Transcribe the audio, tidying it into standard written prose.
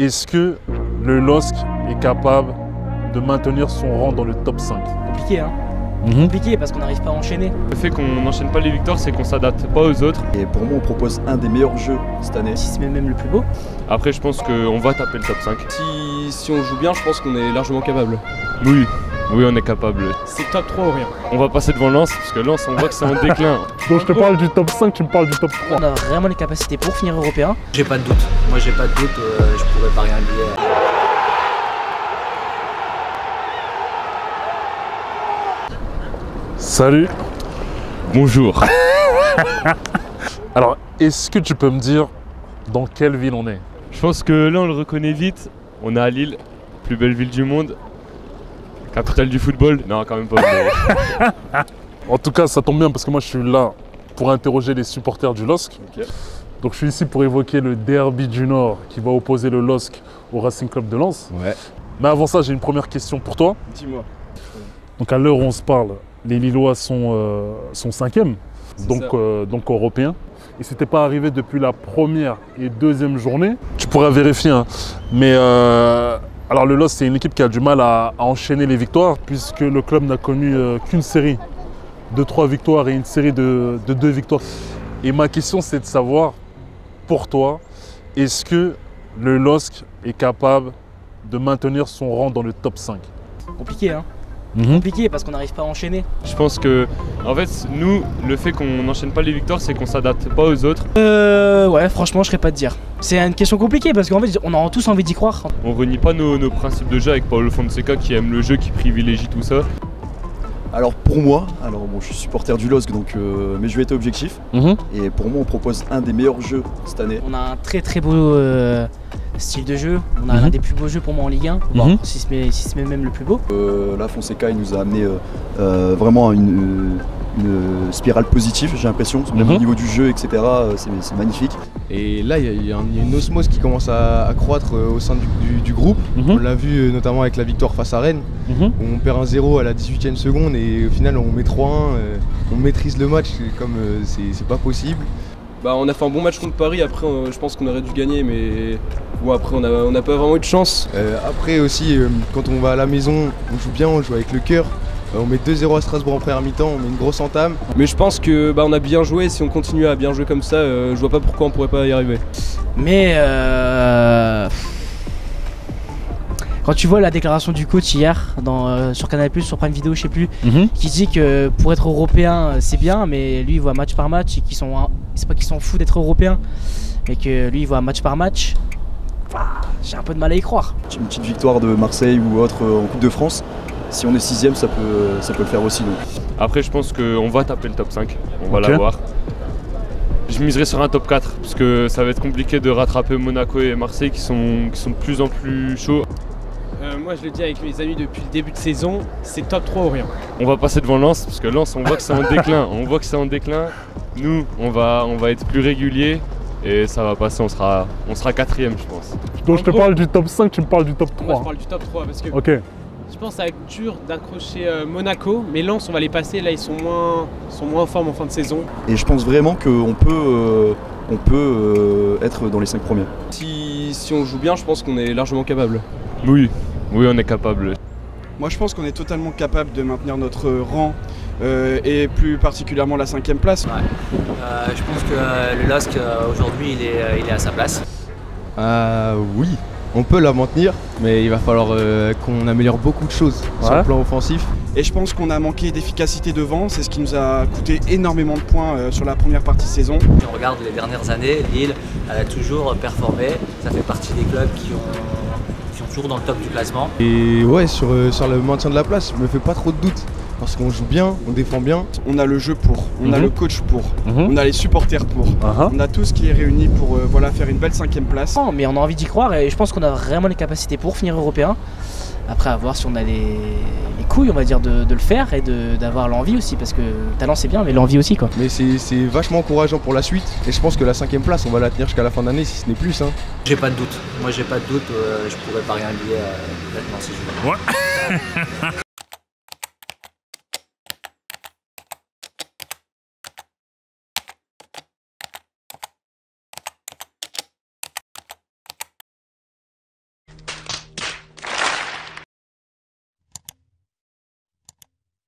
Est-ce que le LOSC est capable de maintenir son rang dans le top 5? Compliqué, hein. Compliqué parce qu'on n'arrive pas à enchaîner. Le fait qu'on n'enchaîne pas les victoires, c'est qu'on s'adapte pas aux autres. Et pour moi, on propose un des meilleurs jeux cette année. Si c'est même le plus beau. Après, je pense qu'on va taper le top 5. Si on joue bien, je pense qu'on est largement capable. Oui, on est capable. C'est top 3 ou rien. On va passer devant Lens, parce que Lens, on voit que c'est en déclin. Donc je te parle du top 5, tu me parles du top 3. On a vraiment les capacités pour finir européen. J'ai pas de doute. Moi, j'ai pas de doute. Je pourrais pas rien dire. Salut. Bonjour. Alors, est-ce que tu peux me dire dans quelle ville on est? Je pense que là, on le reconnaît vite. On est à Lille, plus belle ville du monde. Capitale du football. Non, quand même pas. Mais... En tout cas, ça tombe bien parce que moi je suis là pour interroger les supporters du LOSC. Okay. Donc je suis ici pour évoquer le derby du Nord qui va opposer le LOSC au Racing Club de Lens. Ouais. Mais avant ça, j'ai une première question pour toi. Dis-moi. Donc à l'heure où on se parle, les Lillois sont 5e, donc européens. Et c'était pas arrivé depuis la première et deuxième journée. Tu pourras vérifier, hein. Mais alors le LOSC, c'est une équipe qui a du mal à enchaîner les victoires puisque le club n'a connu qu'une série de 3 victoires et une série de 2 victoires. Et ma question, c'est de savoir, pour toi, est-ce que le LOSC est capable de maintenir son rang dans le top 5? Compliqué, hein. Compliqué parce qu'on n'arrive pas à enchaîner. Je pense que, en fait, nous, le fait qu'on n'enchaîne pas les victoires, c'est qu'on s'adapte pas aux autres. Ouais, franchement, je serais pas te dire. C'est une question compliquée parce qu'en fait, on a tous envie d'y croire. On renie pas nos principes de jeu avec Paulo Fonseca qui aime le jeu, qui privilégie tout ça. Alors pour moi, je suis supporter du LOSC, donc mais je vais être objectif. Et pour moi, on propose un des meilleurs jeux cette année. On a un très beau style de jeu. On a l'un des plus beaux jeux pour moi en Ligue 1. Bon, si ce n'est même le plus beau. Là, Fonseca, il nous a amené vraiment une spirale positive, j'ai l'impression. Même au niveau du jeu, etc., c'est magnifique. Et là, il y a une osmose qui commence à croître au sein du groupe. On l'a vu notamment avec la victoire face à Rennes, où on perd 1-0 à la 18e seconde et au final on met 3-1, on maîtrise le match comme c'est pas possible. Bah, on a fait un bon match contre Paris, après je pense qu'on aurait dû gagner, mais bon, après on n'a pas vraiment eu de chance. Après aussi, quand on va à la maison, on joue bien, on joue avec le cœur. On met 2-0 à Strasbourg en première mi-temps, on met une grosse entame. Mais je pense que on a bien joué, si on continue à bien jouer comme ça, je vois pas pourquoi on pourrait pas y arriver. Mais quand tu vois la déclaration du coach hier sur Canal+, sur Prime Video, je sais plus, qui dit que pour être européen c'est bien, mais lui il voit match par match et c'est pas qu'ils s'en foutent d'être européen, mais que lui il voit match par match. J'ai un peu de mal à y croire. Une petite victoire de Marseille ou autre en Coupe de France, si on est 6e, ça peut le faire aussi. Donc. Après, je pense qu'on va taper le top 5, on va l'avoir. Je miserai sur un top 4, parce que ça va être compliqué de rattraper Monaco et Marseille qui sont de plus en plus chauds. Moi je le dis avec mes amis depuis le début de saison, c'est top 3 ou rien. On va passer devant Lens, parce que Lens, on voit que c'est en déclin. Nous, on va être plus réguliers et ça va passer, on sera 4e, je pense. Donc je te parle du top 5, tu me parles du top 3. Moi je parle du top 3 parce que je pense que ça va être dur d'accrocher Monaco, mais Lens on va les passer, là ils sont moins en forme en fin de saison. Et je pense vraiment qu'on peut, être dans les 5 premiers. Si on joue bien, je pense qu'on est largement capable. Oui, on est capable. Moi je pense qu'on est totalement capable de maintenir notre rang et plus particulièrement la 5e place. Ouais. Je pense que le LOSC aujourd'hui il est à sa place. Oui, on peut la maintenir, mais il va falloir qu'on améliore beaucoup de choses sur le plan offensif. Et je pense qu'on a manqué d'efficacité devant, c'est ce qui nous a coûté énormément de points sur la première partie de saison. Si on regarde les dernières années, Lille elle a toujours performé, ça fait partie des clubs qui sont toujours dans le top du classement. Et ouais, sur le maintien de la place, je me fais pas trop de doutes. Parce qu'on joue bien, on défend bien. On a le jeu pour, on a le coach pour, on a les supporters pour. On a tout ce qui est réuni pour faire une belle 5e place. Non, mais on a envie d'y croire et je pense qu'on a vraiment les capacités pour finir européen. Après, à voir si on a les couilles, on va dire, de le faire et d'avoir l'envie aussi, parce que le talent c'est bien, mais l'envie aussi quoi. Mais c'est vachement encourageant pour la suite et je pense que la 5e place, on va la tenir jusqu'à la fin d'année si ce n'est plus. J'ai pas de doute. Moi j'ai pas de doute, je pourrais pas rien dire honnêtement si je veux.